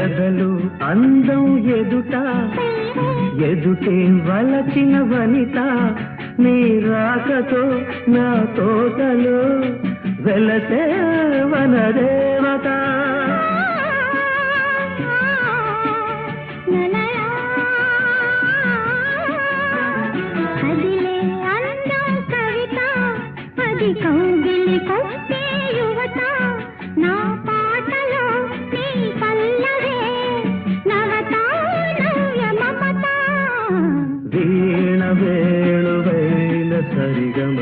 ఎదలు అందం ఎదుట ఎదుటే వలచిన వనిత నీ రాకతో నా తోటలో వెలసే వనదేవత అదిలే అందం కవిత అది కౌగిలి కొట్టే యువత నా పాటలో నీ పల్లవే నవత నవ్య మమత వీణ వేణువైన సరిగమ